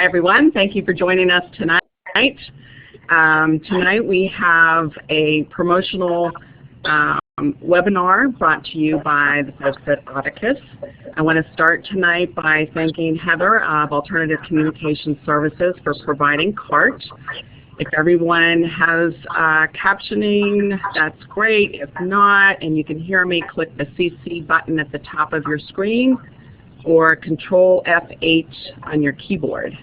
Hi everyone, thank you for joining us tonight. Tonight we have a promotional webinar brought to you by the folks at Audicus. I want to start tonight by thanking Heather of Alternative Communication Services for providing CART. If everyone has captioning, that's great. If not, and you can hear me, click the CC button at the top of your screen or Control F8 on your keyboard.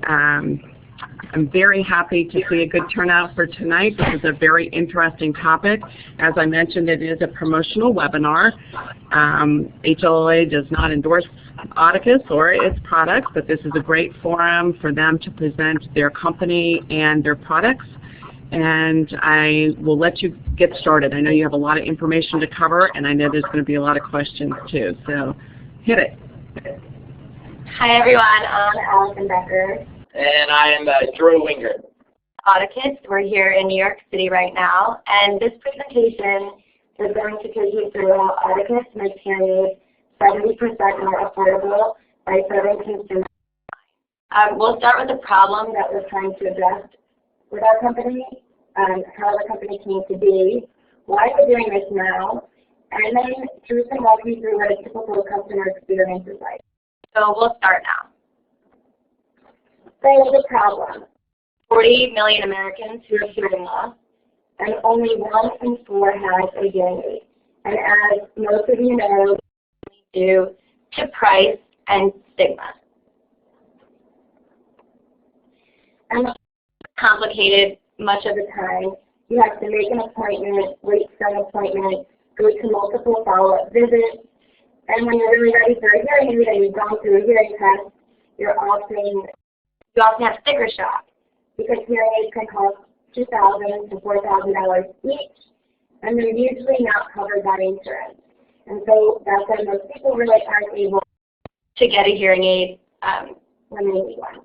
I'm very happy to see a good turnout for tonight. This is a very interesting topic. As I mentioned, it is a promotional webinar. HLAA does not endorse Audicus or its products, but this is a great forum for them to present their company and their products. And I will let you get started. I know you have a lot of information to cover, and I know there's going to be a lot of questions too. So hit it. Hi everyone, I'm Allison Becker. And I am Drew Wingert. Audicus, we're here in New York City right now, and this presentation is going to take you through how Audicus makes hearing aids 70% more affordable by serving consumers. We'll start with the problem that we're trying to address with our company, how the company came to be, why we're doing this now, and then Drew can walk you through what a typical customer experience is like. So we'll start now. So the problem, 40 million Americans who are hearing loss, and only 1 in 4 has a hearing aid. And as most of you know, due to price and stigma. And it's complicated much of the time. You have to make an appointment, wait for an appointment, go to multiple follow-up visits, and when you're really ready for a hearing aid and you've gone through a hearing test, you often have sticker shock because hearing aids can cost $2,000 to $4,000 each, and they're usually not covered by insurance. And so that's why most people really aren't able to get a hearing aid when they need one.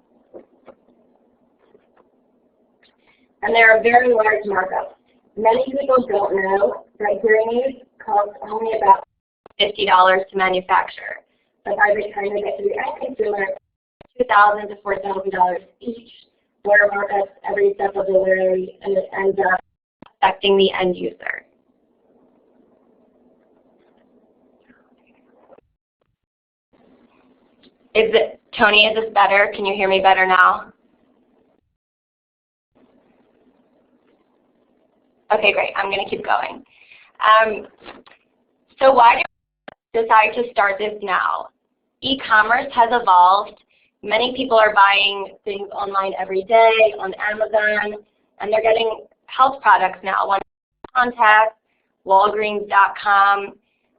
And there are very large markups. Many people don't know that hearing aids cost only about $50 to manufacture. But by the time they get to the end consumer, $2,000 to $4,000 each, where markups every step of the way, and it ends up affecting the end user. Tony, is this better? Can you hear me better now? Okay, great. I'm going to keep going. So why do we decide to start this now? E-commerce has evolved. Many people are buying things online every day on Amazon, and they're getting health products now. One contact, Walgreens.com,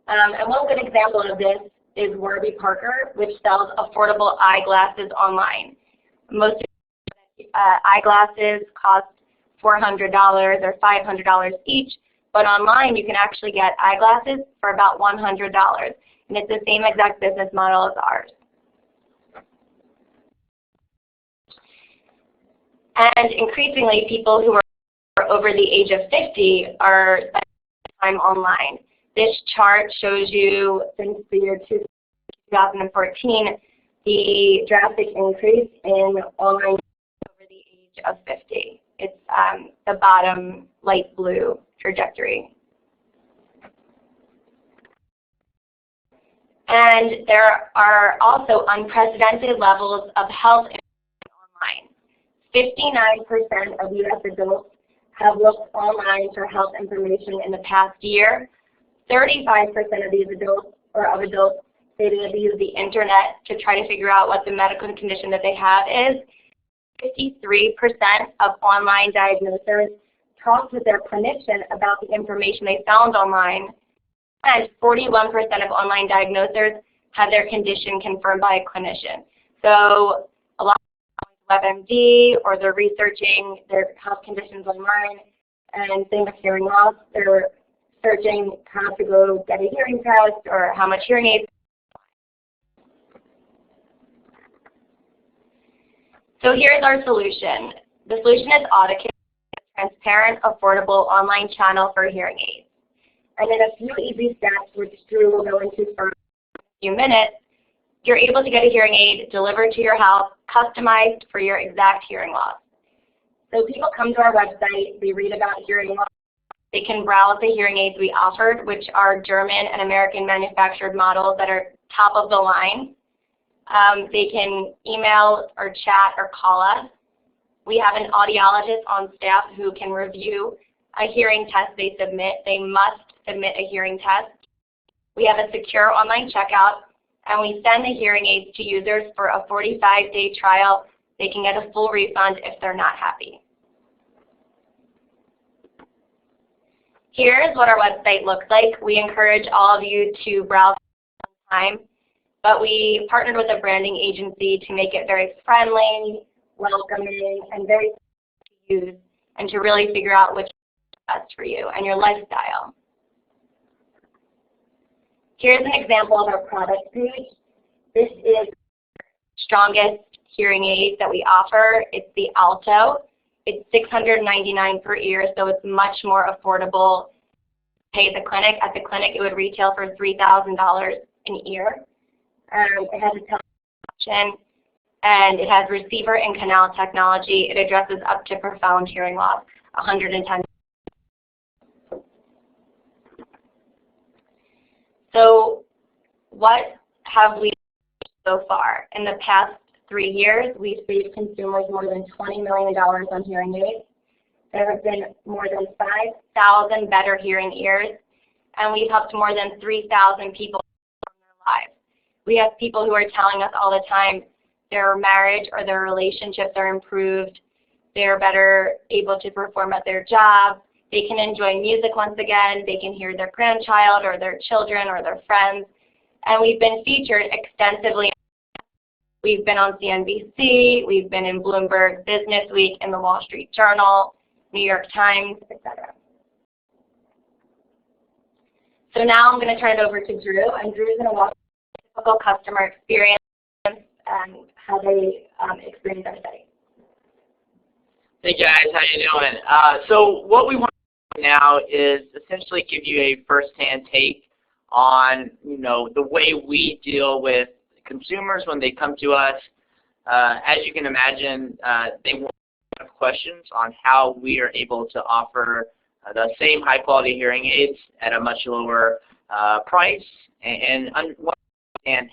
and one good example of this is Warby Parker, which sells affordable eyeglasses online. Most eyeglasses cost $400 or $500 each, but online you can actually get eyeglasses for about $100, and it's the same exact business model as ours. And increasingly, people who are over the age of 50 are spending time online. This chart shows you, since the year 2014, the drastic increase in online over the age of 50. It's the bottom light blue trajectory. And there are also unprecedented levels of health information online. 59% of U.S. adults have looked online for health information in the past year. 35% of these adults, say they use the internet to try to figure out what the medical condition that they have is. 53% of online diagnosers talked with their clinician about the information they found online, and 41% of online diagnosers had their condition confirmed by a clinician. So a lot of WebMD, or they're researching their health conditions online, and same with hearing loss, they're searching how to go get a hearing test or how much hearing aids. So here's our solution. The solution is Audicus, a transparent, affordable online channel for hearing aids. And in a few easy steps, which Drew will go into for a few minutes, You're able to get a hearing aid delivered to your house, customized for your exact hearing loss. So people come to our website, they read about hearing loss, they can browse the hearing aids we offered, which are German and American manufactured models that are top of the line. They can email or chat or call us. We have an audiologist on staff who can review a hearing test they submit. They must submit a hearing test. We have a secure online checkout, and we send the hearing aids to users for a 45-day trial. They can get a full refund if they're not happy. Here's what our website looks like. We encourage all of you to browse time, but we partnered with a branding agency to make it very friendly, welcoming, and very easy to use, and to really figure out which is best for you and your lifestyle. Here's an example of our product page. This is the strongest hearing aid that we offer. It's the Alto. It's $699 per ear, so it's much more affordable to pay at the clinic. At the clinic, it would retail for $3,000 an ear. It has a television, and it has receiver and canal technology. It addresses up to profound hearing loss, 110. So what have we done so far? In the past 3 years, we've saved consumers more than $20 million on hearing aids. There have been more than 5,000 better hearing ears, and we've helped more than 3,000 people from their lives. We have people who are telling us all the time their marriage or their relationships are improved, they're better able to perform at their job, they can enjoy music once again, they can hear their grandchild or their children or their friends, and we've been featured extensively. We've been on CNBC, we've been in Bloomberg Business Week, in the Wall Street Journal, New York Times, etc. So now I'm going to turn it over to Drew, and Drew is going to walk through the typical customer experience and how they experience our site. Hey guys, how you doing? So what we want to do now is essentially give you a first-hand take on, the way we deal with consumers when they come to us. As you can imagine, they want to have questions on how we are able to offer the same high-quality hearing aids at a much lower price, and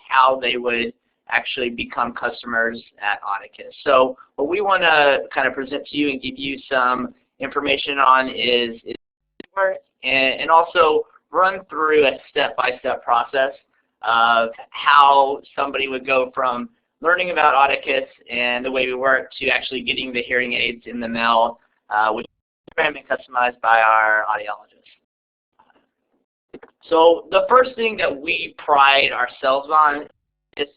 how they would actually become customers at Audicus. So what we want to kind of present to you and give you some information on is and also run through a step-by-step process of how somebody would go from learning about Audicus and the way we work to actually getting the hearing aids in the mail, which is programmed and customized by our audiologists. So the first thing that we pride ourselves on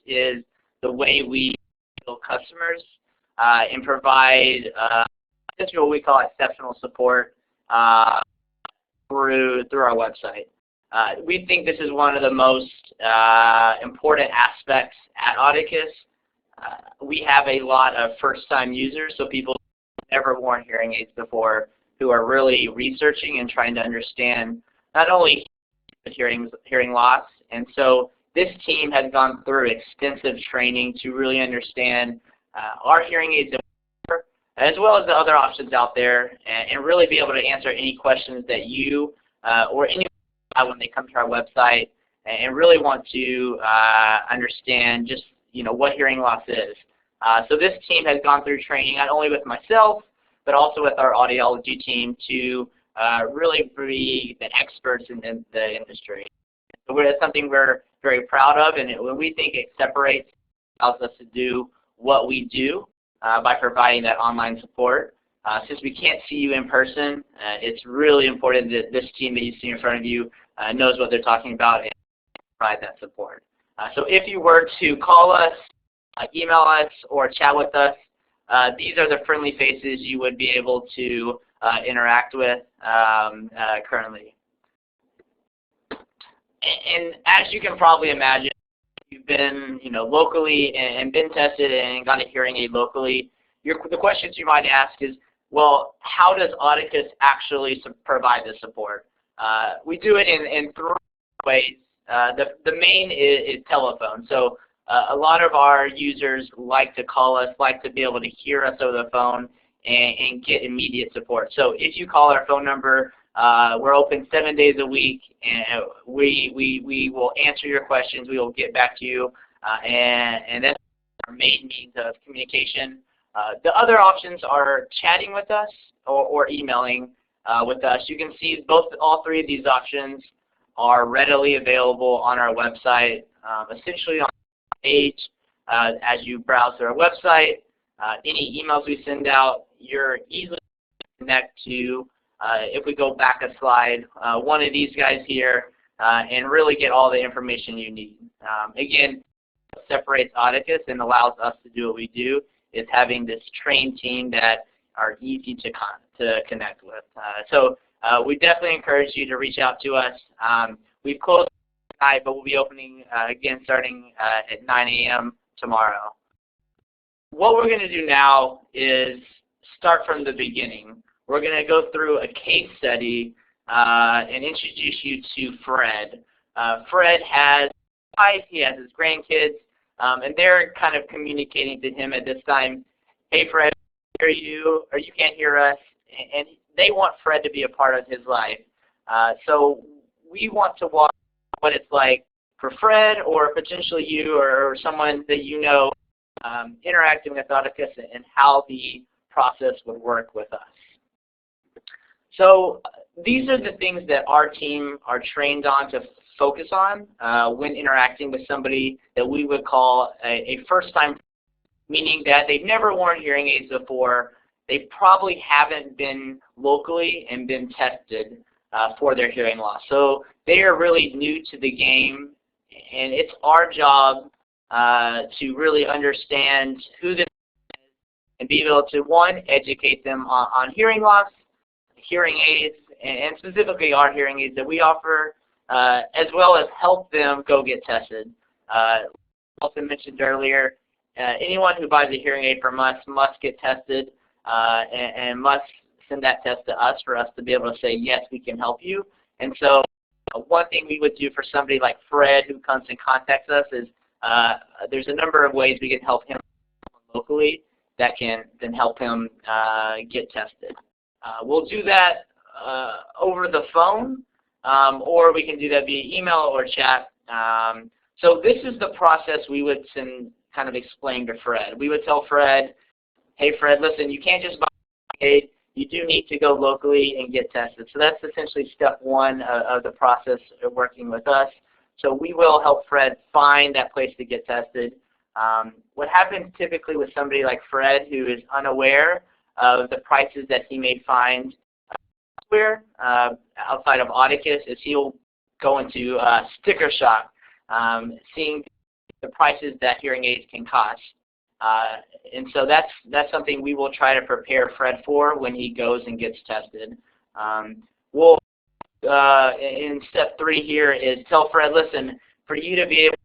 is the way we handle customers and provide what we call exceptional support through our website. We think this is one of the most important aspects at Audicus. We have a lot of first-time users, so people who've never worn hearing aids before, who are really researching and trying to understand not only hearing loss. And so this team has gone through extensive training to really understand our hearing aids as well as the other options out there, and really be able to answer any questions that you or anyone when they come to our website and really want to understand just what hearing loss is. So this team has gone through training not only with myself but also with our audiology team to really be the experts in the industry. So that's something we're very proud of, and we think it separates, allows us to do what we do by providing that online support. Since we can't see you in person, it's really important that this team that you see in front of you knows what they're talking about and provide that support. So if you were to call us, email us, or chat with us, these are the friendly faces you would be able to interact with currently. And as you can probably imagine, you've been locally and been tested and got a hearing aid locally, the questions you might ask is, well, how does Audicus actually provide the support? We do it in 3 ways. The main is telephone. So a lot of our users like to call us, like to be able to hear us over the phone and get immediate support. So if you call our phone number, we're open 7 days a week, and we will answer your questions. We will get back to you, and that's our main means of communication. The other options are chatting with us or emailing with us. You can see all three of these options are readily available on our website, essentially on the page as you browse our website. Any emails we send out, you're easily connect to, if we go back a slide, one of these guys here, and really get all the information you need. Again, what separates Audicus and allows us to do what we do is having this trained team that are easy to connect with. So we definitely encourage you to reach out to us. We've closed tonight, but we'll be opening again starting at 9 a.m. tomorrow. What we're going to do now is start from the beginning. We're going to go through a case study and introduce you to Fred. Fred has wife, he has his grandkids, and they're kind of communicating to him at this time, hey Fred, hear you, or you can't hear us, and they want Fred to be a part of his life. So we want to watch what it's like for Fred or potentially you or someone that you know interacting with Audicus and how the process would work with us. So these are the things that our team are trained on to focus on when interacting with somebody that we would call a first-time, meaning that they've never worn hearing aids before. They probably haven't been locally and been tested for their hearing loss. So they are really new to the game, and it's our job to really understand who this is and be able to, one, educate them on hearing loss, hearing aids, and specifically our hearing aids that we offer, as well as help them go get tested. Also mentioned earlier, anyone who buys a hearing aid from us must get tested and must send that test to us for us to be able to say, yes, we can help you. And so one thing we would do for somebody like Fred who comes and contacts us is there's a number of ways we can help him locally that can then help him get tested. We'll do that over the phone, or we can do that via email or chat. So this is the process we would kind of explain to Fred. We would tell Fred, hey Fred, listen, you can't just buy an aid. You do need to go locally and get tested. So that's essentially step one of the process of working with us. So we will help Fred find that place to get tested. What happens typically with somebody like Fred who is unaware of the prices that he may find elsewhere outside of Audicus is he'll go into sticker shock, seeing the prices that hearing aids can cost. And so that's something we will try to prepare Fred for when he goes and gets tested. We'll, in step 3 here is tell Fred, listen, for you to be able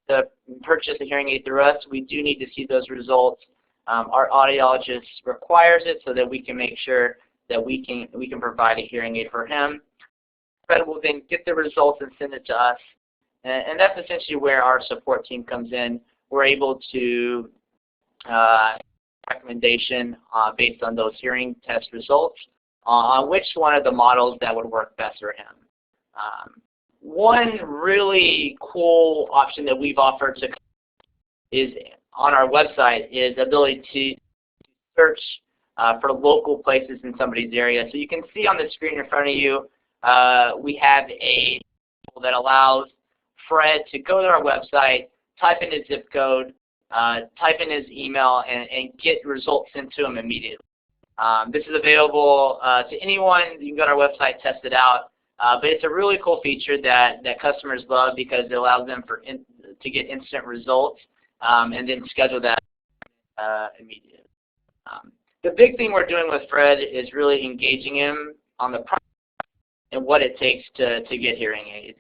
to purchase a hearing aid through us, we do need to see those results. Our audiologist requires it so that we can make sure that we can provide a hearing aid for him. Fred will then get the results and send it to us. And that's essentially where our support team comes in. We're able to recommendation based on those hearing test results on which one of the models that would work best for him. One really cool option that we've offered to is on our website is the ability to search for local places in somebody's area. So you can see on the screen in front of you, we have a tool that allows Fred to go to our website, type in his zip code, type in his email, and get results sent to him immediately. This is available to anyone. You can go to our website, test it out. But it's a really cool feature that customers love because it allows them to get instant results and then schedule that immediately. The big thing we're doing with Fred is really engaging him on the process and what it takes to get hearing aids.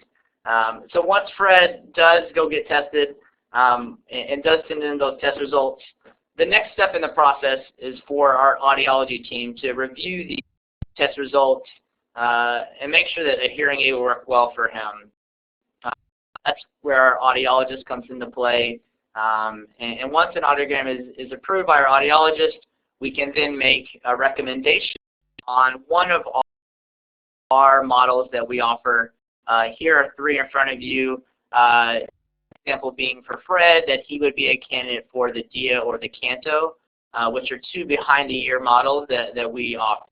So once Fred does go get tested and does send in those test results, the next step in the process is for our audiology team to review the test results and make sure that a hearing aid will work well for him. That's where our audiologist comes into play. And once an audiogram is approved by our audiologist, we can then make a recommendation on one of our models that we offer. Here are 3 in front of you. Example being for Fred, that he would be a candidate for the Dia or the Canto, which are 2 behind-the-ear models that we offer.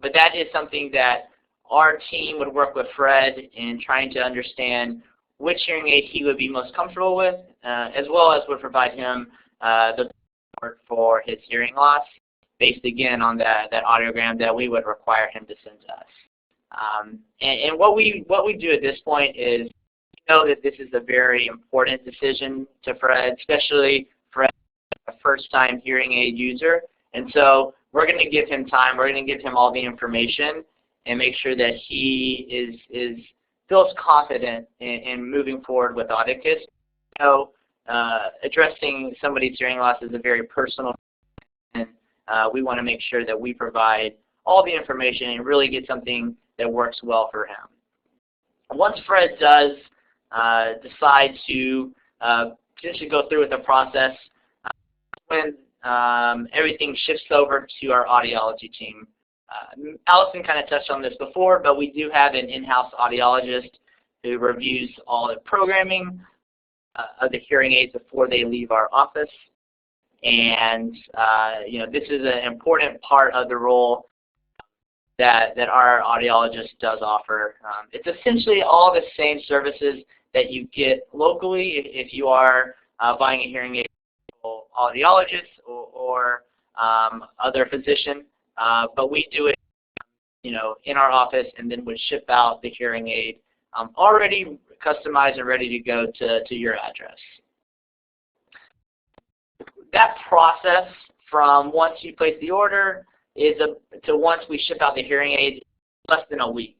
But that is something that our team would work with Fred in trying to understand which hearing aid he would be most comfortable with, as well as would provide him the support for his hearing loss, based again on that audiogram that we would require him to send to us. And what we do at this point is we know that this is a very important decision to Fred, especially Fred, a first-time hearing aid user. And so we're going to give him time. We're going to give him all the information and make sure that he feels confident in moving forward with Audicus. So addressing somebody's hearing loss is a very personal thing, and we want to make sure that we provide all the information and really get something that works well for him. Once Fred does decide to potentially go through with the process, when everything shifts over to our audiology team. Allison kind of touched on this before, but we do have an in-house audiologist who reviews all the programming of the hearing aids before they leave our office. And this is an important part of the role that our audiologist does offer. It's essentially all the same services that you get locally if you are buying a hearing aid from an audiologist or other physician. But we do it, in our office, and then would ship out the hearing aid already customized and ready to go to your address. That process from once you place the order to once we ship out the hearing aid, less than a week.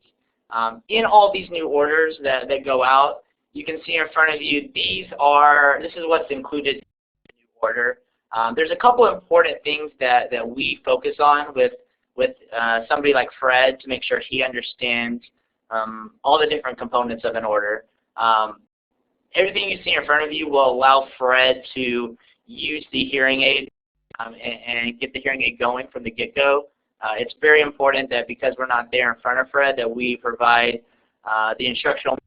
In all these new orders that go out, you can see in front of you, this is what's included in the new order. There's a couple important things that we focus on with somebody like Fred to make sure he understands all the different components of an order. Everything you see in front of you will allow Fred to use the hearing aid and get the hearing aid going from the get-go. It's very important that because we're not there in front of Fred, that we provide the instructional in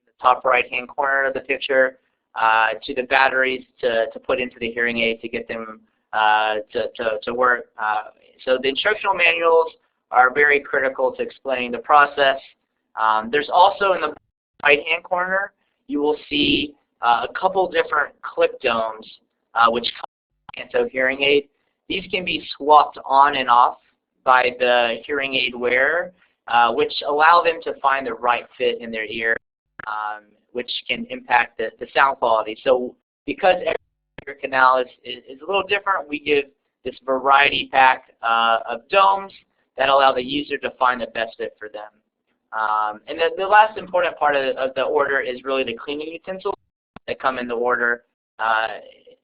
the top right-hand corner of the picture to the batteries to put into the hearing aid to get them to work. So the instructional manuals are very critical to explaining the process. There's also in the right-hand corner, you will see a couple different clip domes, which come with the Canto hearing aid. These can be swapped on and off by the hearing aid wearer, which allow them to find the right fit in their ear, which can impact the sound quality. So because every ear canal is a little different, we give this variety pack of domes that allow the user to find the best fit for them. And the last important part of the order is really the cleaning utensils that come in the order.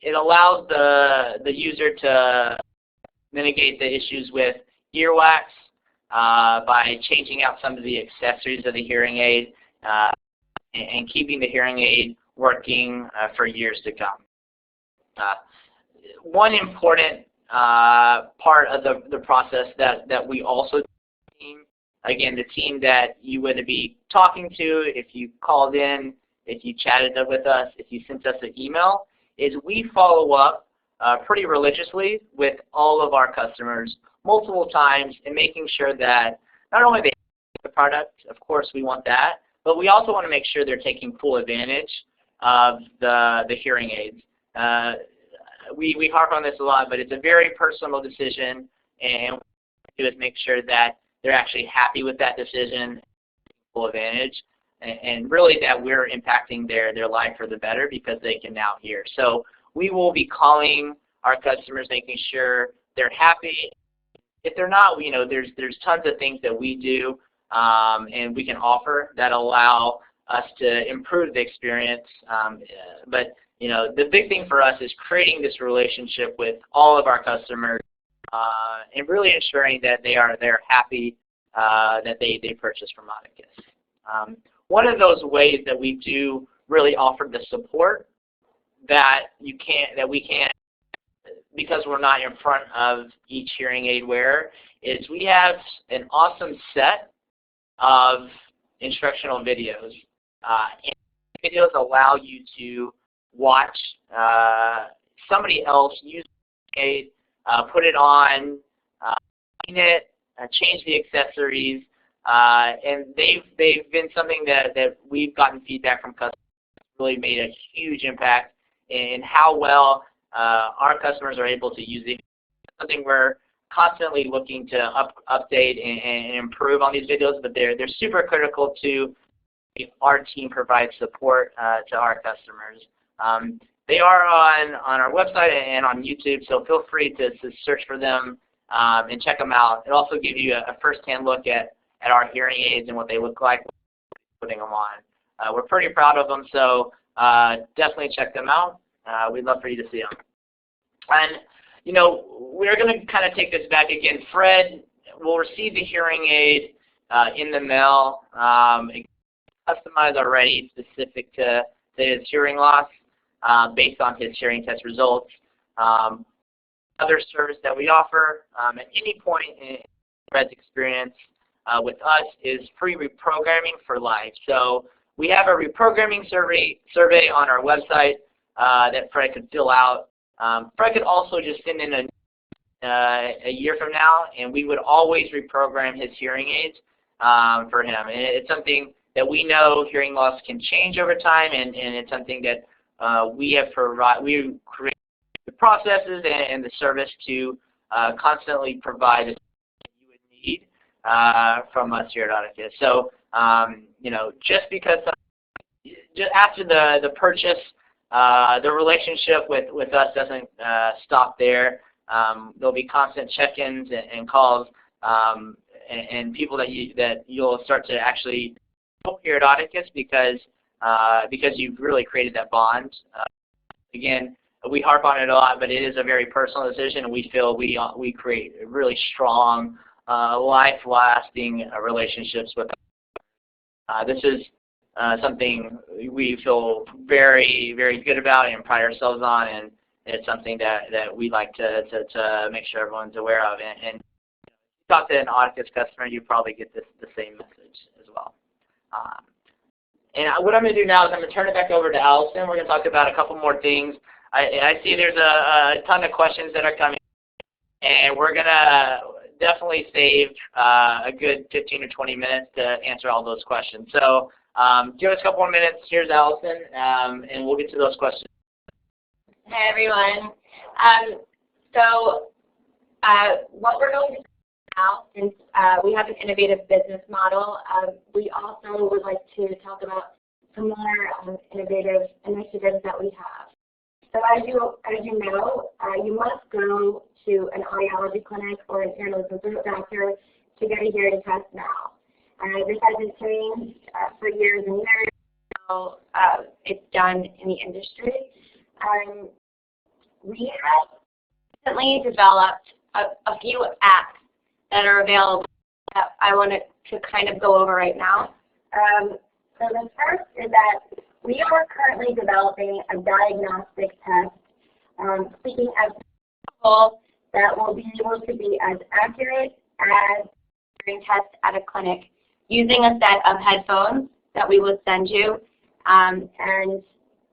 It allows the user to mitigate the issues with earwax by changing out some of the accessories of the hearing aid and keeping the hearing aid working for years to come. One important part of the process that we also do, again, the team that you would be talking to if you called in, if you chatted with us, if you sent us an email, is we follow up pretty religiously with all of our customers multiple times and making sure that not only they have the product, of course we want that, but we also want to make sure they're taking full advantage of the hearing aids. We harp on this a lot, but it's a very personal decision, and what we do is make sure that they're actually happy with that decision, full advantage, and really that we're impacting their life for the better because they can now hear. So we will be calling our customers, making sure they're happy. If they're not, there's tons of things that we do and we can offer that allow us to improve the experience. But the big thing for us is creating this relationship with all of our customers and really ensuring that they're happy that they purchase from Audicus. One of those ways that we do really offer the support that we can't, because we're not in front of each hearing aid wearer, is we have an awesome set of instructional videos. And videos allow you to watch somebody else use the aid, put it on, clean it, change the accessories, and they've been something that we've gotten feedback from customers really made a huge impact in how well our customers are able to use it. Something we're constantly looking to update and improve on these videos, but they're super critical to our team provide support to our customers. They are on our website and on YouTube, so feel free to search for them and check them out. It also gives you a first-hand look at our hearing aids and what they look like putting them on. We're pretty proud of them, so definitely check them out. We'd love for you to see them. And, you know, we're going to kind of take this back again. Fred will receive the hearing aid in the mail. It's customized already, specific to his hearing loss based on his hearing test results. Other service that we offer at any point in Fred's experience with us is PreReprogramming for life. So we have a reprogramming survey on our website that Fred could fill out. Fred could also just send in a year from now, and we would always reprogram his hearing aids for him. And it's something that we know hearing loss can change over time, and it's something that we create the processes and the service to constantly provide what you would need from us here at Audicus. So, you know, just after the purchase, the relationship with us doesn't stop there. There'll be constant check-ins and calls, and people that you'll start to actually know here at Audicus because you've really created that bond. Again, we harp on it a lot, but it is a very personal decision, and we feel we create really strong, life-lasting relationships with them. This is something we feel very, very good about and pride ourselves on, and it's something that we like to make sure everyone's aware of. And if you talk to an Audicus customer, you probably get the same message as well. And what I'm going to do now is I'm going to turn it back over to Allison. We're going to talk about a couple more things. I see there's a ton of questions that are coming, and we're going to definitely save a good 15 or 20 minutes to answer all those questions. So give us a couple more minutes. Here's Allison, and we'll get to those questions. Hi, everyone. What we're going to do now, since we have an innovative business model, we also would like to talk about some more innovative initiatives that we have. So as you know, you must go to an audiology clinic or an ear, nose, and throat doctor to get a hearing test now. This hasn't changed for years and years, so it's done in the industry. We have recently developed a few apps that are available that I want to kind of go over right now. So the first is that we are currently developing a diagnostic test, speaking as people that will be able to be as accurate as a hearing test at a clinic using a set of headphones that we will send you and an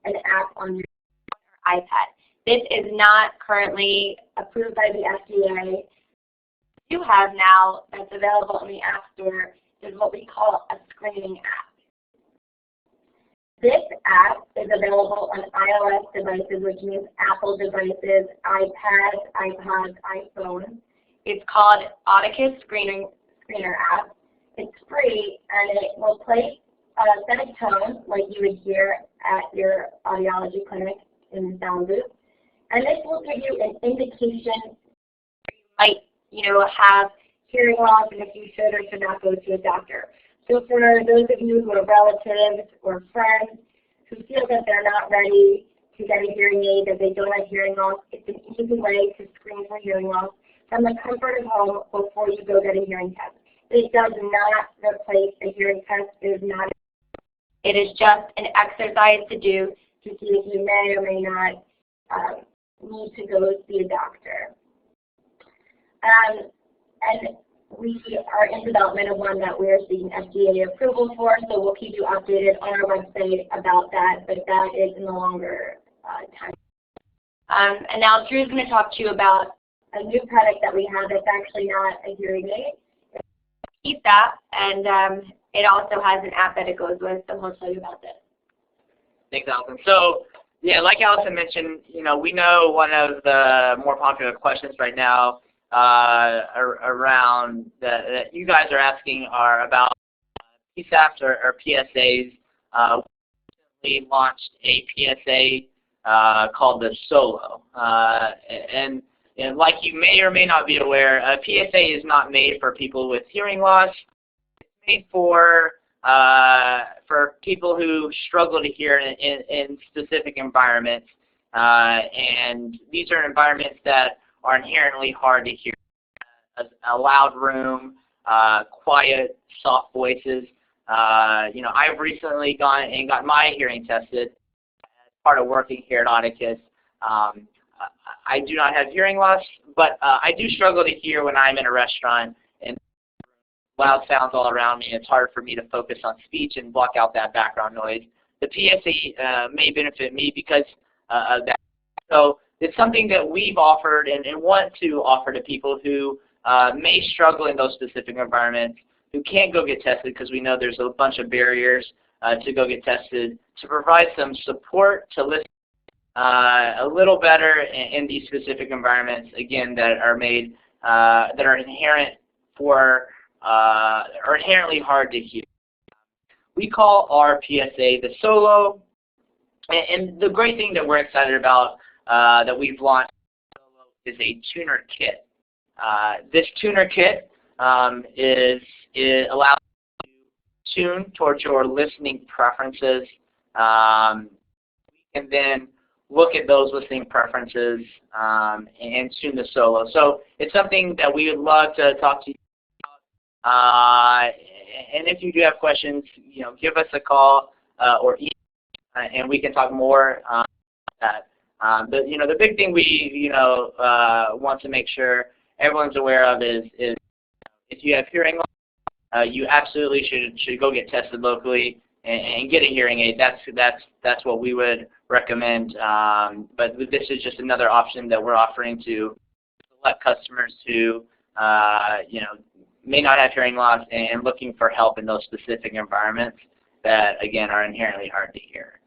app on your iPad. This is not currently approved by the FDA. You have now that's available in the App Store is what we call a screening app. This app is available on iOS devices, which means Apple devices, iPads, iPods, iPhones. It's called Audicus Screener app. It's free, and it will play a set of tones like you would hear at your audiology clinic in the sound booth. And this will give you an indication you might, have hearing loss and if you should or should not go to a doctor. So for those of you who are relatives or friends who feel that they're not ready to get a hearing aid, that they don't have hearing loss, it's an easy way to screen for hearing loss from the comfort of home before you go get a hearing test. It does not replace a hearing test. It is just an exercise to do to see if you may or may not need to go see a doctor. And we are in development of one that we are seeking FDA approval for, so we'll keep you updated on our website about that, but that is in the longer time. And now Drew's going to talk to you about a new product that we have that's actually not a hearing aid. It's a Peace app, and it also has an app that it goes with, so he'll tell you about this. Thanks, Allison. So, yeah, like Allison mentioned, we know one of the more popular questions right now around that you guys are asking are about Peace apps or PSAs. We launched a PSA called the Solo, and like you may or may not be aware, a PSA is not made for people with hearing loss. It's made for people who struggle to hear in specific environments, and these are environments that are inherently hard to hear. A loud room, quiet, soft voices. I've recently gone and got my hearing tested as part of working here at Audicus. I do not have hearing loss, but I do struggle to hear when I'm in a restaurant and loud sounds all around me. It's hard for me to focus on speech and block out that background noise. The PSA may benefit me because of that. So it's something that we've offered and want to offer to people who may struggle in those specific environments, who can't go get tested because we know there's a bunch of barriers to go get tested, to provide some support to listen a little better in these specific environments, again, that are made, that are inherently hard to hear. We call our PSA the Solo, and the great thing that we're excited about that we've launched is a tuner kit. This tuner kit allows you to tune towards your listening preferences. We can then look at those listening preferences and tune the Solo. So it's something that we would love to talk to you about. And if you do have questions, give us a call or email, and we can talk more about that. But the big thing we want to make sure everyone's aware of is if you have hearing loss, you absolutely should go get tested locally and get a hearing aid. That's what we would recommend. But this is just another option that we're offering to select customers who may not have hearing loss and looking for help in those specific environments that, again, are inherently hard to hear.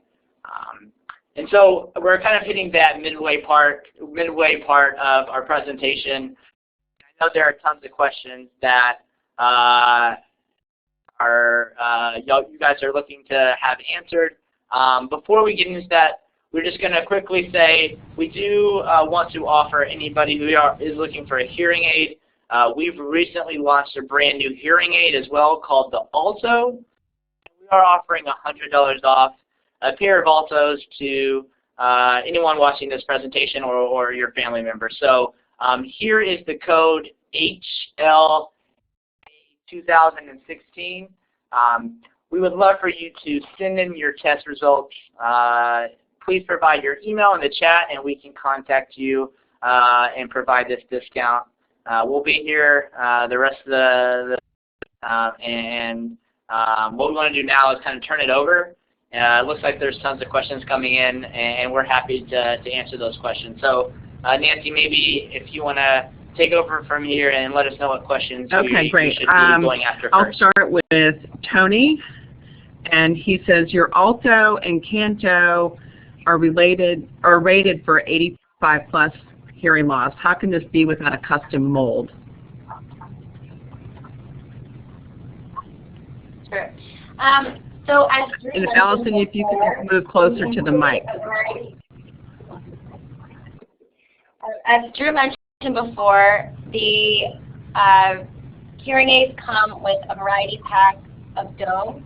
And so we're kind of hitting that midway part of our presentation. I know there are tons of questions that you guys are looking to have answered. Before we get into that, we're just going to quickly say we do want to offer anybody who is looking for a hearing aid. We've recently launched a brand new hearing aid as well called the Alto. We are offering $100 off a pair of Altos to anyone watching this presentation or your family member. So here is the code HLAA 2016. We would love for you to send in your test results. Please provide your email in the chat and we can contact you and provide this discount. We'll be here the rest of the and what we want to do now is kind of turn it over. It looks like there's tons of questions coming in, and we're happy to answer those questions. So, Nancy, maybe if you want to take over from here and let us know what questions you should be going after first. I'll start with Tony, and he says your Alto and Canto are rated for 85+ hearing loss. How can this be without a custom mold? Sure. So as Drew and Allison, if you could move closer to the mic. As Drew mentioned before, the hearing aids come with a variety pack of domes.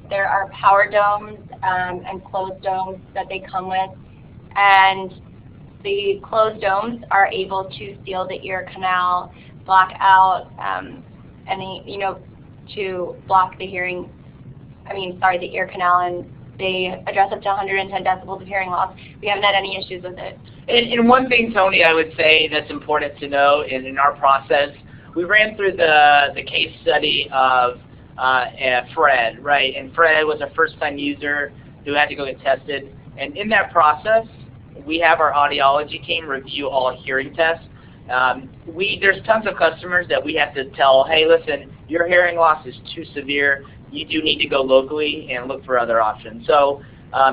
There are power domes and closed domes that they come with, and the closed domes are able to seal the ear canal, block out any, to block the the ear canal and They address up to 110 decibels of hearing loss. We haven't had any issues with it. And one thing, Tony, I would say that's important to know in our process, we ran through the case study of Fred, right? And Fred was a first-time user who had to go get tested. And in that process, we have our audiology team review all hearing tests. There's tons of customers that we have to tell, hey, listen, your hearing loss is too severe. You do need to go locally and look for other options. So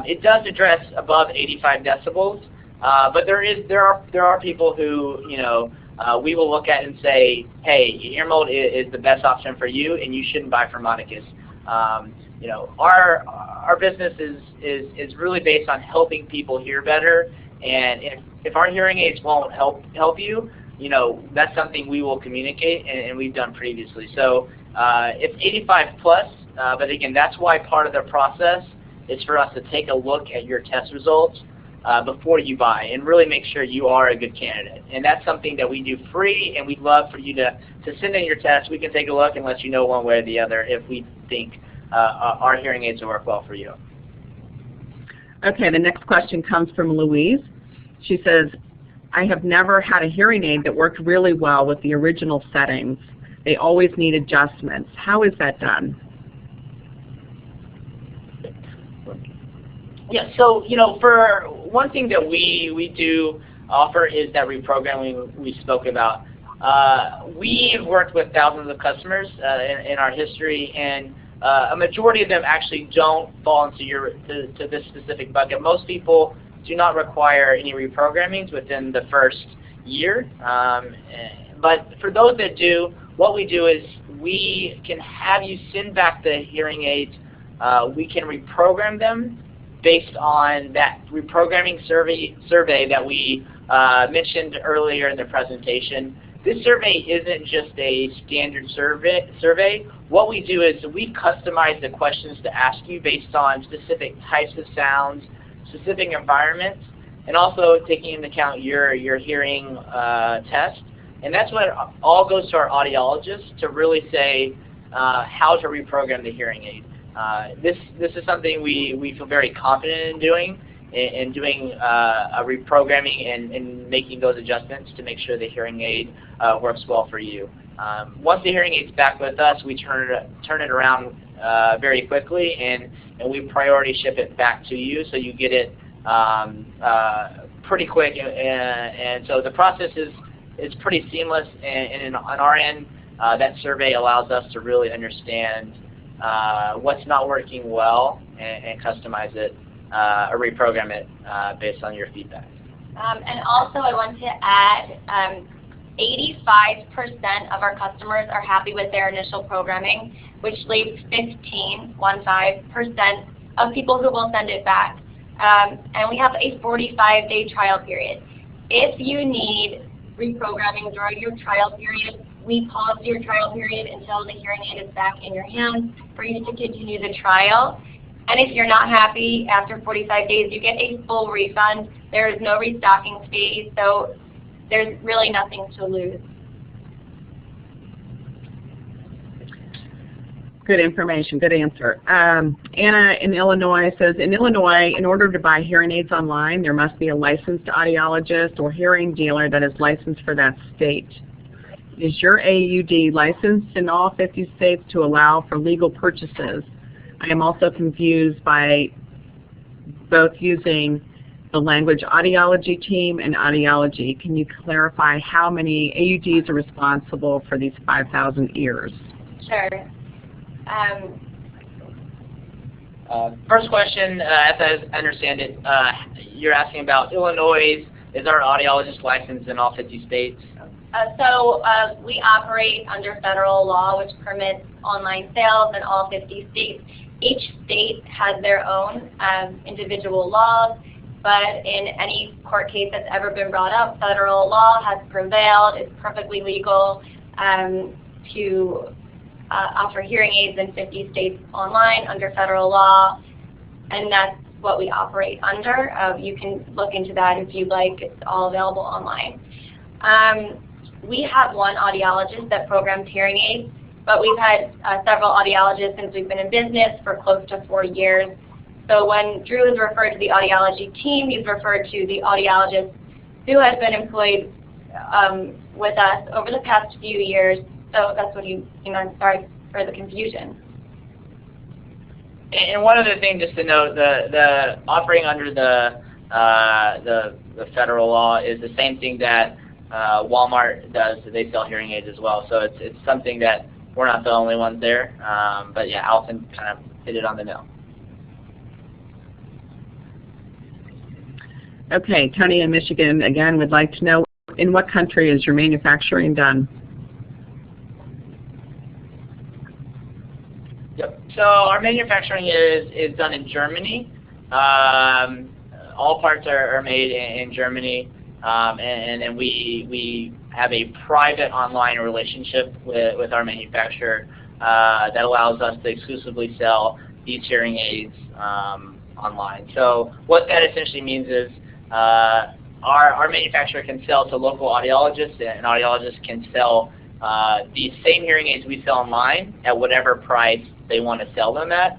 it does address above 85 decibels, but there are people who, you know, we will look at and say, hey, ear mold is the best option for you, and you shouldn't buy from Audicus. You know, our business is really based on helping people hear better, and if our hearing aids won't help you, you know, that's something we will communicate, and we've done previously. So it's 85 plus, but again, that's why part of the process is for us to take a look at your test results before you buy and really make sure you are a good candidate. And that's something that we do free, and we'd love for you to send in your test. We can take a look and let you know one way or the other if we think our hearing aids will work well for you. Okay, the next question comes from Louise. She says, I have never had a hearing aid that worked really well with the original settings. They always need adjustments. How is that done? Yeah, so, you know, for one thing that we do offer is that reprogramming we spoke about. We've worked with thousands of customers in our history, and a majority of them actually don't fall into this specific bucket. Most people do not require any reprogrammings within the first year. But for those that do, what we do is we can have you send back the hearing aids. We can reprogram them based on that reprogramming survey that we mentioned earlier in the presentation. This survey isn't just a standard survey. What we do is we customize the questions to ask you based on specific types of sounds, specific environments, and also taking into account your hearing test. And that's what all goes to our audiologists to really say how to reprogram the hearing aid. This is something we feel very confident in doing a reprogramming and making those adjustments to make sure the hearing aid works well for you. Once the hearing aid's back with us, we turn it around very quickly, and we priority ship it back to you, so you get it pretty quick. And so the process is pretty seamless, and on our end, that survey allows us to really understand what's not working well and customize it or reprogram it based on your feedback. And also I want to add 85% of our customers are happy with their initial programming, which leaves 15% of people who will send it back. And we have a 45-day trial period. If you need reprogramming during your trial period, we pause your trial period until the hearing aid is back in your hands for you to continue the trial. And if you're not happy after 45 days, you get a full refund. There is no restocking fee, so there's really nothing to lose. Good information, good answer. Anna in Illinois says, in Illinois, in order to buy hearing aids online, there must be a licensed audiologist or hearing dealer that is licensed for that state. Is your AUD licensed in all 50 states to allow for legal purchases? I am also confused by both using the language audiology team and audiology. Can you clarify how many AUDs are responsible for these 5,000 ears? Sure. First question, as I understand it, you're asking about Illinois. Is our audiologist licensed in all 50 states? So we operate under federal law, which permits online sales in all 50 states. Each state has their own individual laws, but in any court case that's ever been brought up, federal law has prevailed. It's perfectly legal to offer hearing aids in 50 states online under federal law, and that's what we operate under. You can look into that if you'd like. It's all available online. We have one audiologist that programs hearing aids, but we've had several audiologists since we've been in business for close to 4 years. So when Drew is referred to the audiology team, he's referred to the audiologist who has been employed with us over the past few years. So that's what I'm sorry for the confusion. And one other thing just to note, the offering under the federal law is the same thing that Walmart does. They sell hearing aids as well. So it's something that we're not the only ones there. But yeah, Allison kind of hit it on the nail. Okay, Tony in Michigan again would like to know, in what country is your manufacturing done? Yep. So our manufacturing is done in Germany. All parts are made in Germany, and then we have a private online relationship with our manufacturer that allows us to exclusively sell these hearing aids online. So what that essentially means is our manufacturer can sell to local audiologists, and audiologists can sell these same hearing aids we sell online at whatever price they want to sell them at.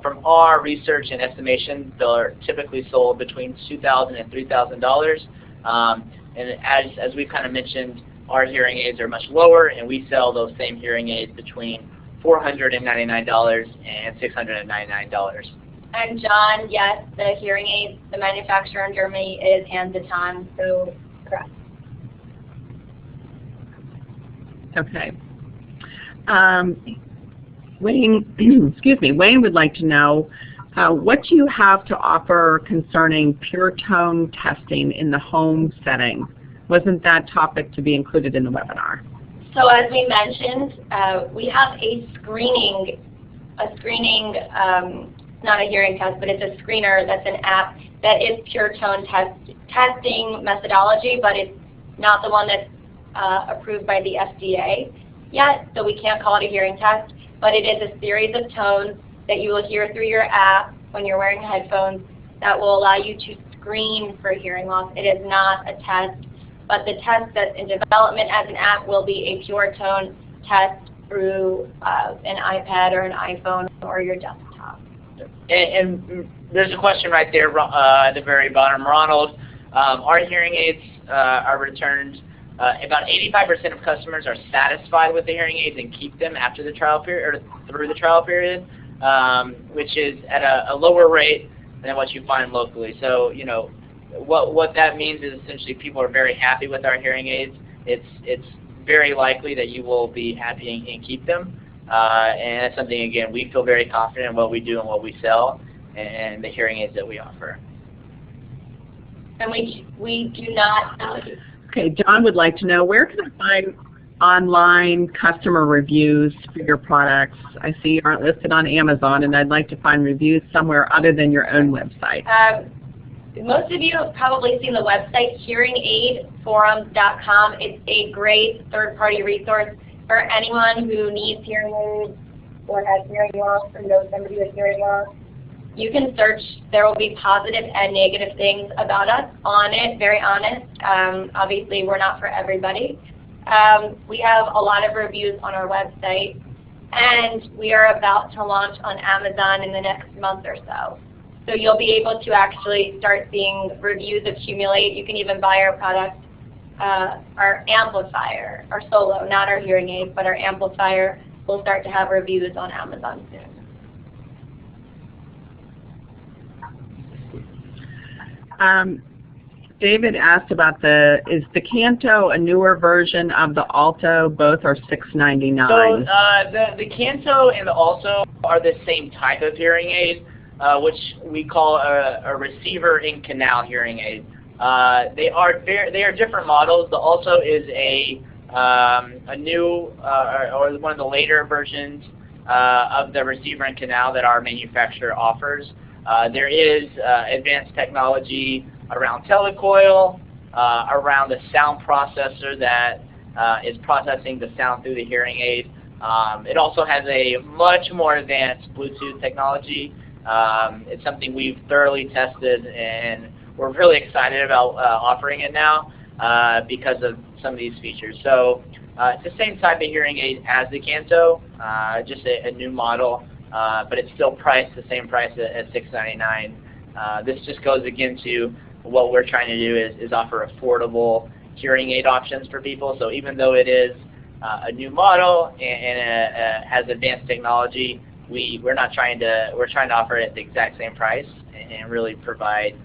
From our research and estimation, they're typically sold between $2,000 and $3,000. And as we've kind of mentioned, our hearing aids are much lower, and we sell those same hearing aids between $499 and $699. And John, yes, the hearing aids, the manufacturer in Germany is Hands-on, so correct. Okay. Wayne, excuse me, Wayne would like to know what do you have to offer concerning Puretone testing in the home setting? Wasn't that topic to be included in the webinar? So as we mentioned, we have a screening, not a hearing test, but it's a screener that's an app that is Puretone testing methodology, but it's not the one that's approved by the FDA yet, so we can't call it a hearing test, but it is a series of tones that you will hear through your app when you're wearing headphones that will allow you to screen for hearing loss. It is not a test, but the test that's in development as an app will be a Puretone test through an iPad or an iPhone or your desktop. And there's a question right there at the very bottom, Ronald. Our hearing aids are returned. About 85% of customers are satisfied with the hearing aids and keep them after the trial period or through the trial period, which is at a lower rate than what you find locally. So you know what that means is essentially people are very happy with our hearing aids. It's very likely that you will be happy and keep them. And that's something, again, we feel very confident in what we do and what we sell and the hearing aids that we offer. And we do not. Okay, John would like to know, where can I find online customer reviews for your products? I see you aren't listed on Amazon, and I'd like to find reviews somewhere other than your own website. Most of you have probably seen the website hearingaidforums.com. It's a great third-party resource for anyone who needs hearing aids or has hearing loss or knows somebody with hearing loss. You can search. There will be positive and negative things about us on it, very honest. Obviously, we're not for everybody. We have a lot of reviews on our website, and we are about to launch on Amazon in the next month or so. So you'll be able to actually start seeing reviews accumulate. You can even buy our product, our amplifier, our Solo, not our hearing aid, but our amplifier will start to have reviews on Amazon soon. David asked about is the Canto a newer version of the Alto? Both are $699. So the Canto and the Alto are the same type of hearing aid, which we call a receiver in canal hearing aid. They are different models. The Alto is a new or one of the later versions of the receiver in canal that our manufacturer offers. There is advanced technology around Telecoil, around the sound processor that is processing the sound through the hearing aid. It also has a much more advanced Bluetooth technology. It's something we've thoroughly tested, and we're really excited about offering it now because of some of these features. So it's the same type of hearing aid as the Canto, just a new model but it's still priced the same price at $699. This just goes again to what we're trying to do is offer affordable hearing aid options for people. So even though it is a new model and has advanced technology, we're trying to offer it at the exact same price and really provide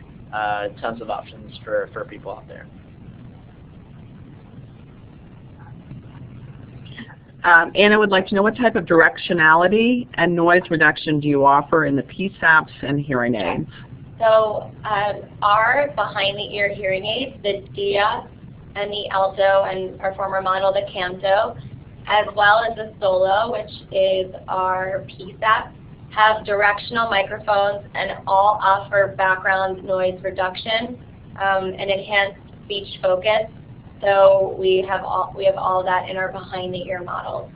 tons of options for people out there. Anna would like to know what type of directionality and noise reduction do you offer in the PSAPs and hearing aids? So our behind-the-ear hearing aids, the Dia and the Alto, and our former model, the Canto, as well as the Solo, which is our PSAP, have directional microphones and all offer background noise reduction and enhanced speech focus. So we have all that in our behind-the-ear models.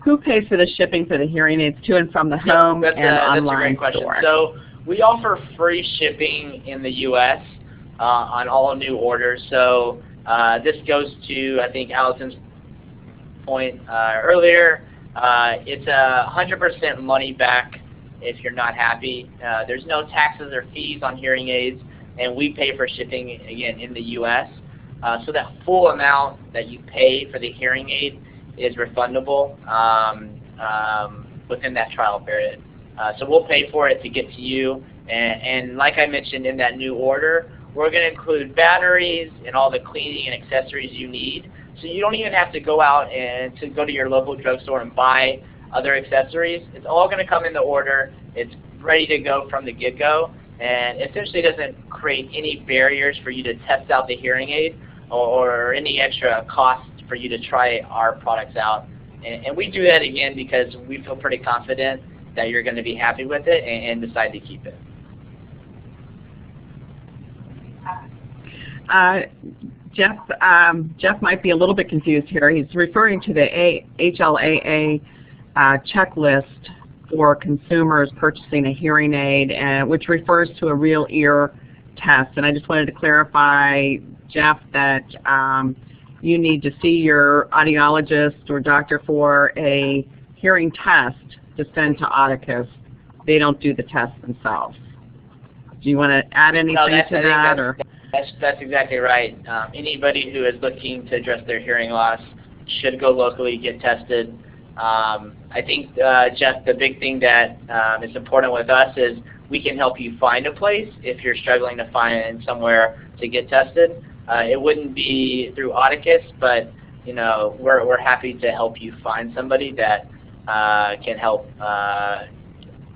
Who pays for the shipping for the hearing aids to and from the home and online that's a great question. store? So we offer free shipping in the U.S. On all new orders. So this goes to, I think, Allison's point earlier. It's 100% money back if you're not happy. There's no taxes or fees on hearing aids, and we pay for shipping, again, in the U.S. So that full amount that you pay for the hearing aid is refundable within that trial period. So we'll pay for it to get to you, and like I mentioned in that new order, we're going to include batteries and all the cleaning and accessories you need. So you don't even have to go out and to go to your local drugstore and buy other accessories. It's all going to come in the order. It's ready to go from the get-go, and essentially doesn't create any barriers for you to test out the hearing aid or any extra cost for you to try our products out. And we do that again because we feel pretty confident that you're going to be happy with it and decide to keep it. Jeff might be a little bit confused here. He's referring to the HLAA checklist for consumers purchasing a hearing aid, which refers to a real ear test. And I just wanted to clarify, Jeff, that you need to see your audiologist or doctor for a hearing test to send to Audicus. They don't do the test themselves. Do you want to add anything to that? Or? That's exactly right. Anybody who is looking to address their hearing loss should go locally, get tested. I think, Jeff, the big thing that is important with us is we can help you find a place if you're struggling to find somewhere to get tested. It wouldn't be through Audicus, but we're happy to help you find somebody that can help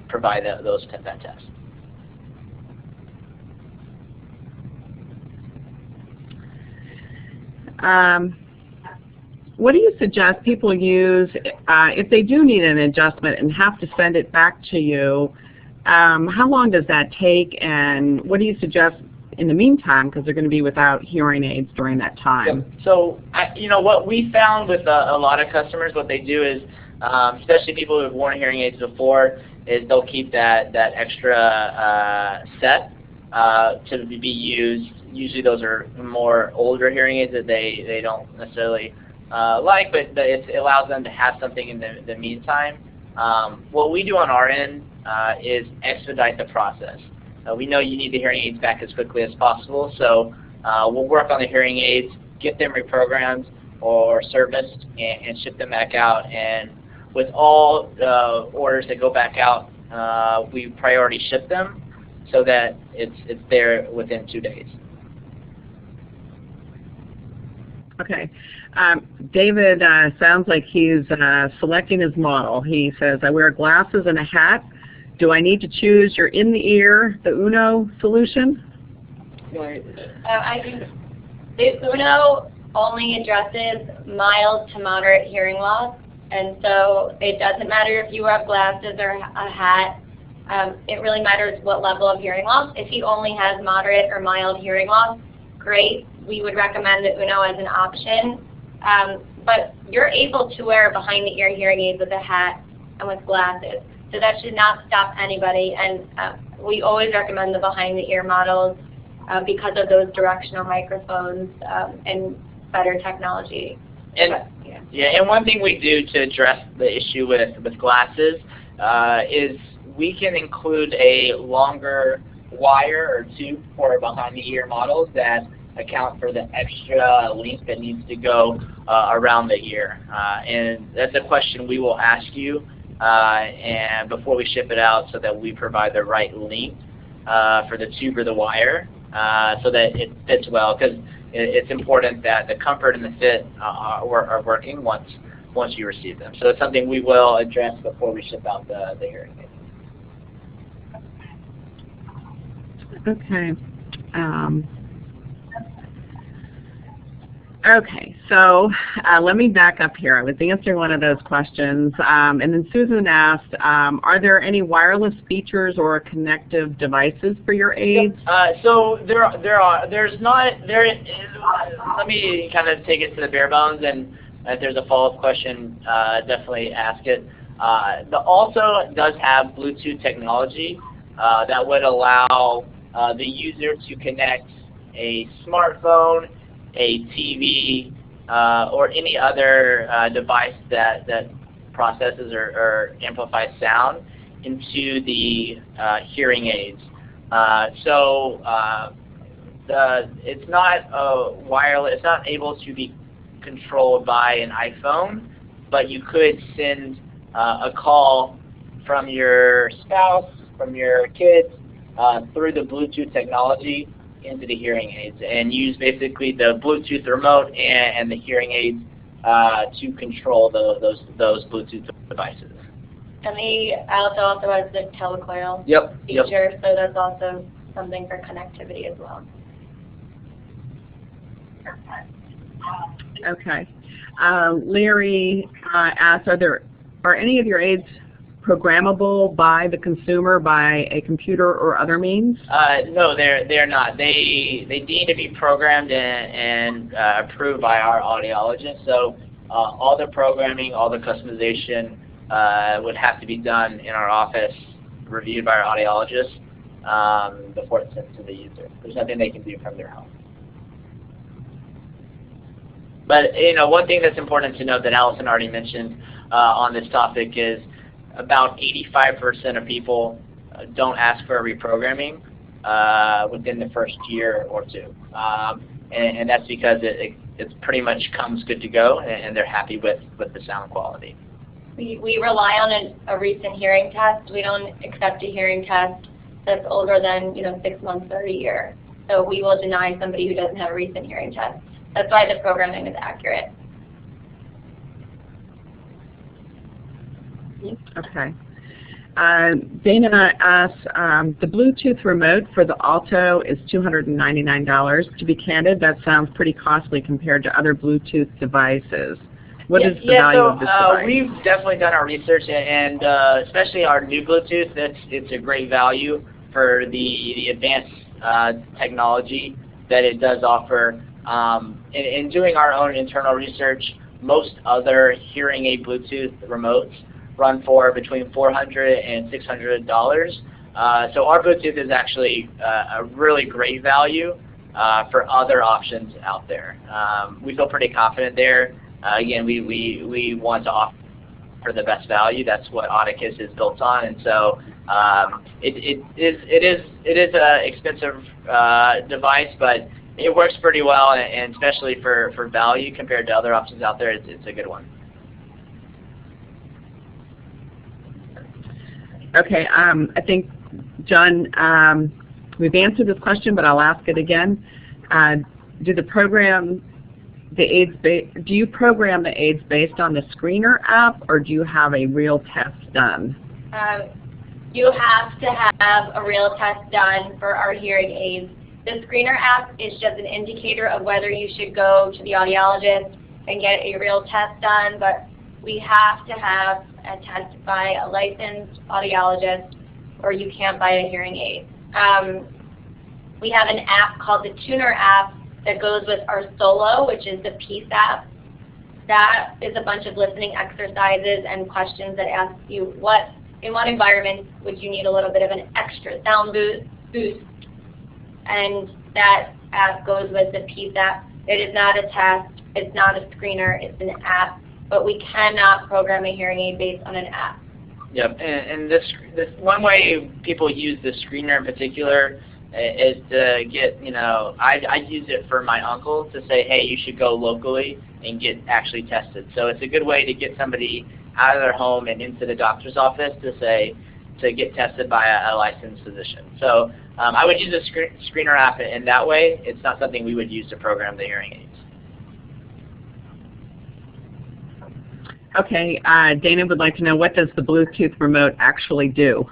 provide that test. What do you suggest people use if they do need an adjustment and have to send it back to you? How long does that take, and what do you suggest in the meantime, because they're going to be without hearing aids during that time? Yep. So, what we found with a lot of customers, what they do is, especially people who have worn hearing aids before, is they'll keep that extra set to be used. Usually those are more older hearing aids that they don't necessarily like, but it allows them to have something in the meantime. What we do on our end is expedite the process. We know you need the hearing aids back as quickly as possible, so we'll work on the hearing aids, get them reprogrammed or serviced, and ship them back out. And with all orders that go back out, we priority ship them so that it's there within 2 days. Okay. David sounds like he's selecting his model. He says, I wear glasses and a hat. Do I need to choose your in-the-ear, the Uno solution? I think the Uno only addresses mild to moderate hearing loss, and so it doesn't matter if you have glasses or a hat. It really matters what level of hearing loss. If he only has moderate or mild hearing loss, great. We would recommend the Uno as an option. But you're able to wear behind-the-ear hearing aids with a hat and with glasses. So that should not stop anybody. And we always recommend the behind-the-ear models because of those directional microphones and better technology. And and one thing we do to address the issue with glasses is we can include a longer wire or tube for behind the ear models that account for the extra length that needs to go around the ear. And that's a question we will ask you and before we ship it out, so that we provide the right length for the tube or the wire so that it fits well, because it's important that the comfort and the fit are working once you receive them. So it's something we will address before we ship out the hearing aid. Okay. Okay, so let me back up here. I was answering one of those questions, and then Susan asked, are there any wireless features or connective devices for your aids? So there's not. Let me kind of take it to the bare bones, and if there's a follow-up question, definitely ask it. The also does have Bluetooth technology that would allow the user to connect a smartphone, a TV, or any other device that processes or amplifies sound into the hearing aids. So it's not wireless. It's not able to be controlled by an iPhone, but you could send a call from your spouse, from your kids, through the Bluetooth technology into the hearing aids, and use basically the Bluetooth remote and the hearing aids to control those Bluetooth devices. And the also has the Telecoil feature, so that's also something for connectivity as well. Okay. Larry asked, are any of your aids programmable by the consumer, by a computer or other means? No, they're not. They need to be programmed and approved by our audiologists. So all the programming, all the customization would have to be done in our office, reviewed by our audiologists before it's sent to the user. There's nothing they can do from their home. But one thing that's important to note that Allison already mentioned on this topic is about 85% of people don't ask for a reprogramming within the first year or two. And that's because it pretty much comes good to go, and they're happy with the sound quality. We rely on a recent hearing test. We don't accept a hearing test that's older than 6 months or a year. So we will deny somebody who doesn't have a recent hearing test. That's why the programming is accurate. Okay. Dana asks, the Bluetooth remote for the Alto is $299. To be candid, that sounds pretty costly compared to other Bluetooth devices. What is the value of this device? We've definitely done our research, and especially our new Bluetooth, it's a great value for the advanced technology that it does offer. In doing our own internal research, most other hearing aid Bluetooth remotes run for between $400 and $600. So our Bluetooth is actually a really great value for other options out there. We feel pretty confident there. Again, we want to offer the best value. That's what Audicus is built on, and so it is an expensive device, but it works pretty well, and especially for value compared to other options out there, it's a good one. Okay, I think, John, we've answered this question, but I'll ask it again. Do you program the aids based on the screener app, or do you have a real test done? You have to have a real test done for our hearing aids. The screener app is just an indicator of whether you should go to the audiologist and get a real test done, but we have to have a test by a licensed audiologist, or you can't buy a hearing aid. We have an app called the Tuner app that goes with our Solo, which is the Peace app. That is a bunch of listening exercises and questions that ask you in what environment would you need a little bit of an extra sound boost. And that app goes with the PEACE app. It is not a test, it's not a screener, it's an app, but we cannot program a hearing aid based on an app. Yep, and this one way people use the screener in particular is to get, I use it for my uncle to say, hey, you should go locally and get actually tested. So it's a good way to get somebody out of their home and into the doctor's office to get tested by a licensed physician. So I would use a screener app in that way. It's not something we would use to program the hearing aids. Okay, Dana would like to know, what does the Bluetooth remote actually do?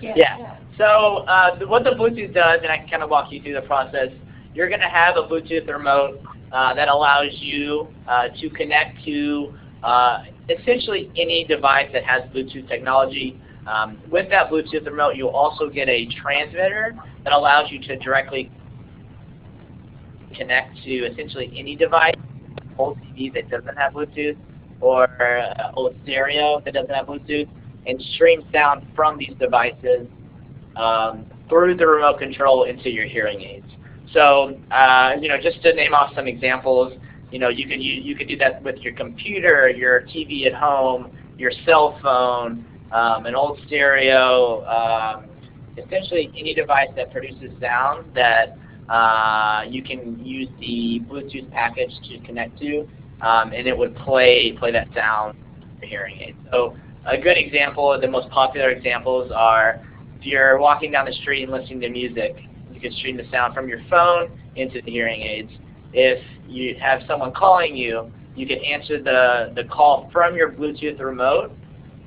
Yeah. So what the Bluetooth does, and I can kind of walk you through the process, you're going to have a Bluetooth remote that allows you to connect to essentially any device that has Bluetooth technology. With that Bluetooth remote, you'll also get a transmitter that allows you to directly connect to essentially any device, old TV that doesn't have Bluetooth, or old stereo that doesn't have Bluetooth, and stream sound from these devices through the remote control into your hearing aids. So, just to name off some examples, you could do that with your computer, your TV at home, your cell phone, an old stereo, essentially any device that produces sound that you can use the Bluetooth package to connect to, and it would play that sound in your hearing aid. So a good example, the most popular examples are, if you're walking down the street and listening to music, you can stream the sound from your phone into the hearing aids. If you have someone calling you, you can answer the call from your Bluetooth remote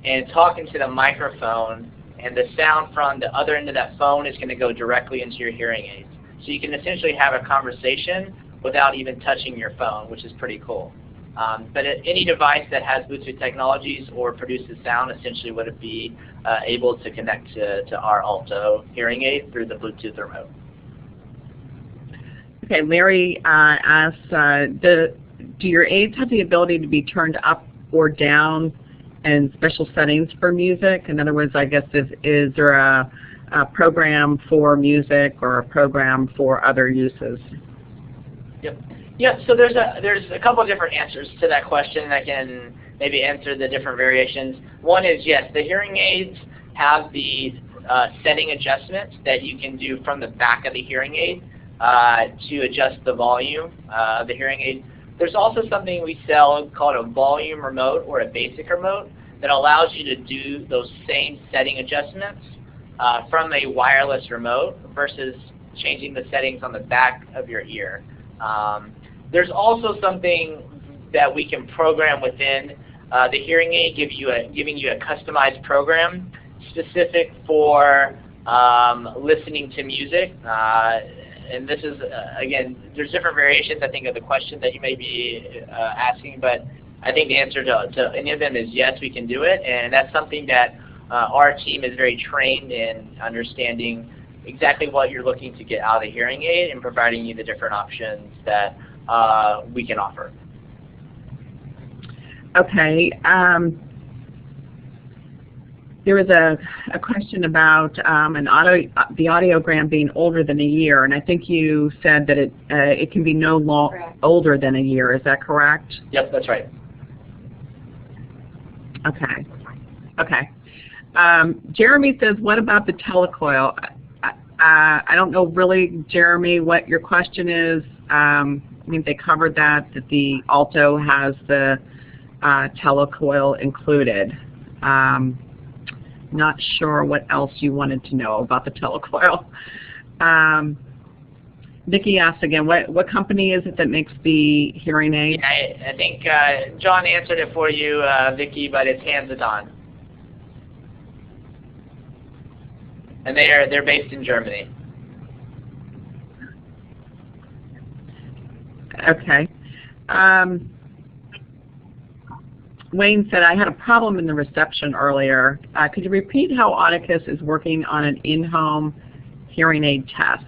and talk into the microphone, and the sound from the other end of that phone is going to go directly into your hearing aids. So you can essentially have a conversation without even touching your phone, which is pretty cool. But any device that has Bluetooth technologies or produces sound essentially would be able to connect to our Alto hearing aid through the Bluetooth remote. Okay, Larry asks, do your aids have the ability to be turned up or down in special settings for music? In other words, I guess, is there a program for music or a program for other uses? Yep. Yeah, so there's a couple of different answers to that question. I can maybe answer the different variations. One is, yes, the hearing aids have the setting adjustments that you can do from the back of the hearing aid to adjust the volume of the hearing aid. There's also something we sell called a volume remote or a basic remote that allows you to do those same setting adjustments from a wireless remote versus changing the settings on the back of your ear. There's also something that we can program within the hearing aid, giving you a customized program specific for listening to music. And this is, again, there's different variations, I think, of the question that you may be asking, but I think the answer to any of them is yes, we can do it, and that's something that our team is very trained in understanding exactly what you're looking to get out of the hearing aid and providing you the different options that we can offer. Okay. There was a question about the audiogram being older than a year, and I think you said that it can be no older than a year. Is that correct? Yep, that's right. Okay. Okay. Jeremy says, what about the Telecoil? I don't know really, Jeremy, what your question is. I think they covered that the Alto has the Telecoil included. Not sure what else you wanted to know about the Telecoil. Nikki asked again, what company is it that makes the hearing aid? I think John answered it for you, Vicki, but it's Hands-On. And they're based in Germany. Okay. Wayne said, I had a problem in the reception earlier. Could you repeat how Audicus is working on an in-home hearing aid test?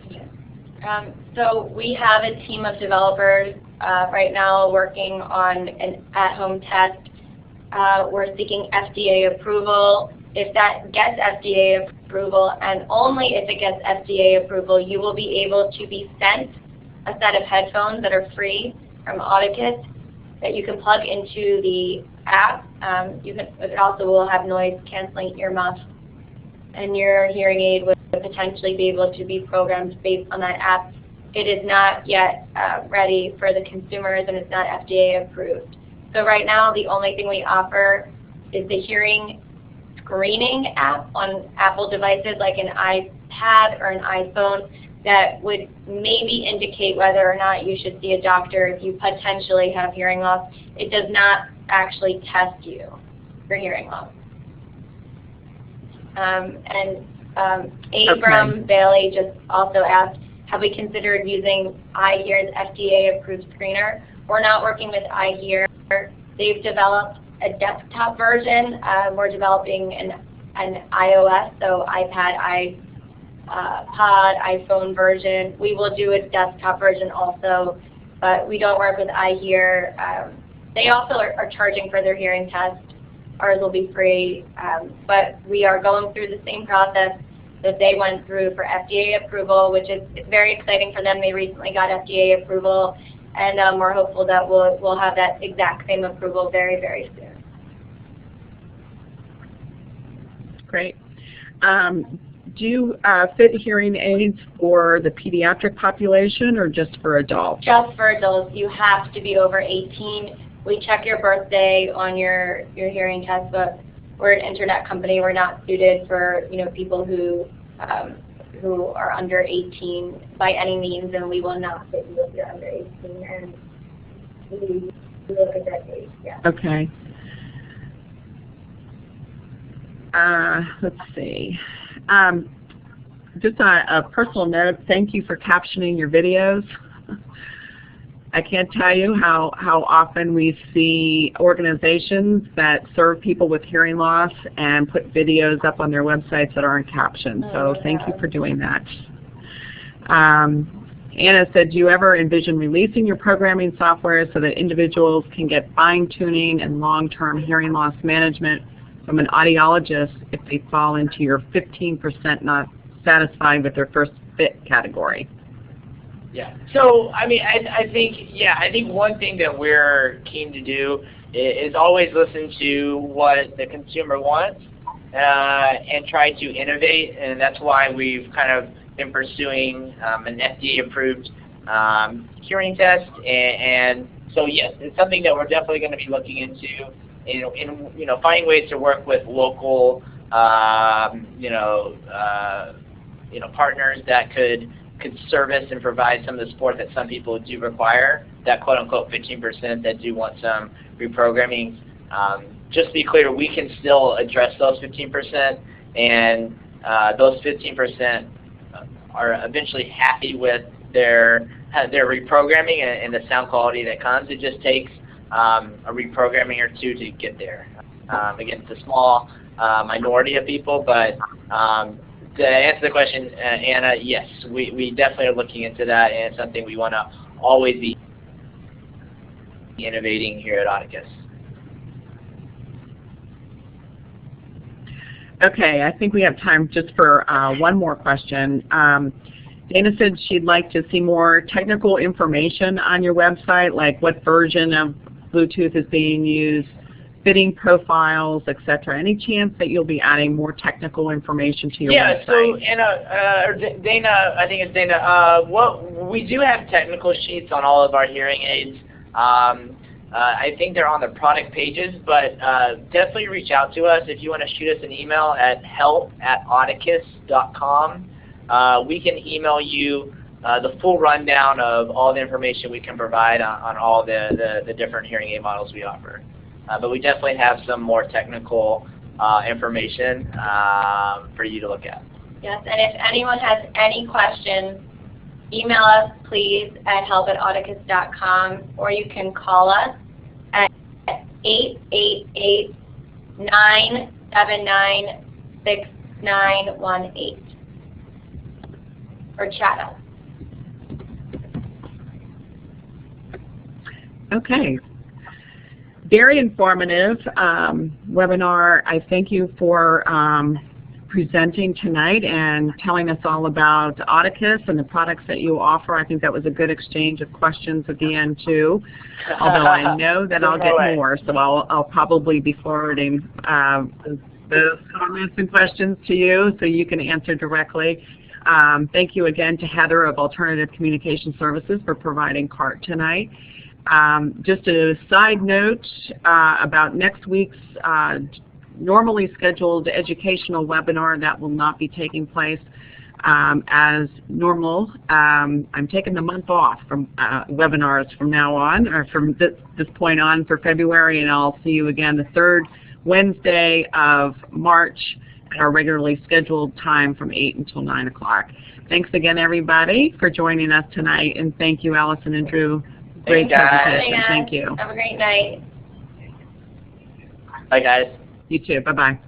So we have a team of developers right now working on an at-home test. We're seeking FDA approval. If that gets FDA approval, approval, and only if it gets FDA approval, you will be able to be sent a set of headphones that are free from Audicus that you can plug into the app. It also will have noise canceling earmuffs, and your hearing aid would potentially be able to be programmed based on that app. It is not yet ready for the consumers, and it's not FDA approved. So right now, the only thing we offer is the hearing screening app on Apple devices like an iPad or an iPhone that would maybe indicate whether or not you should see a doctor if you potentially have hearing loss. It does not actually test you for hearing loss. Abram Bailey just also asked, have we considered using iHear's FDA-approved screener? We're not working with iHear. They've developed a desktop version. We're developing an iOS, so iPad, iPod, iPhone version. We will do a desktop version also, but we don't work with iHear. They also are charging for their hearing test. Ours will be free, but we are going through the same process that they went through for FDA approval, which is very exciting for them. They recently got FDA approval, and we're hopeful that we'll have that exact same approval very, very soon. Great. Do you fit hearing aids for the pediatric population or just for adults? Just for adults. You have to be over 18. We check your birthday on your hearing test, but we're an internet company. We're not suited for people who are under 18 by any means, and we will not fit you if you're under 18. And we look at that age. Yeah. Okay. Let's see. Just on a personal note, thank you for captioning your videos. I can't tell you how often we see organizations that serve people with hearing loss and put videos up on their websites that aren't captioned. So thank you for doing that. Anna said, do you ever envision releasing your programming software so that individuals can get fine-tuning and long-term hearing loss management from an audiologist if they fall into your 15% not satisfied with their first fit category? Yeah. So I mean, I think one thing that we're keen to do is always listen to what the consumer wants and try to innovate, and that's why we've kind of been pursuing an FDA-approved hearing test. And so yes, it's something that we're definitely going to be looking into. In finding ways to work with local partners that could service and provide some of the support that some people do require, that quote-unquote 15% that do want some reprogramming. Just to be clear, we can still address those 15%, and those 15% are eventually happy with their reprogramming and the sound quality that comes. It just takes a reprogramming or two to get there. Again, it's a small minority of people, but to answer the question, Anna, yes, we definitely are looking into that, and it's something we want to always be innovating here at Audicus. Okay, I think we have time just for one more question. Dana said she'd like to see more technical information on your website, like what version of Bluetooth is being used, fitting profiles, etc. Any chance that you'll be adding more technical information to your website? So Anna, Dana, I think it's Dana. We do have technical sheets on all of our hearing aids. I think they're on the product pages, but definitely reach out to us if you want to shoot us an email at help@audicus.com. We can email you the full rundown of all the information we can provide on all the different hearing aid models we offer. But we definitely have some more technical information for you to look at. Yes, and if anyone has any questions, email us please at help@audicus.com, or you can call us at 888-979-6918 or chat us. Okay. Very informative webinar. I thank you for presenting tonight and telling us all about Audicus and the products that you offer. I think that was a good exchange of questions at the end too, although I know that I'll get more, so I'll probably be forwarding those comments and questions to you so you can answer directly. Thank you again to Heather of Alternative Communication Services for providing CART tonight. Just a side note about next week's normally scheduled educational webinar that will not be taking place as normal. I'm taking the month off from webinars from now on, or from this point on for February, and I'll see you again the third Wednesday of March at our regularly scheduled time from 8 until 9 o'clock. Thanks again, everybody, for joining us tonight, and thank you, Allison and Drew. Great presentation. Thank you. Have a great night. Bye, guys. You too. Bye-bye.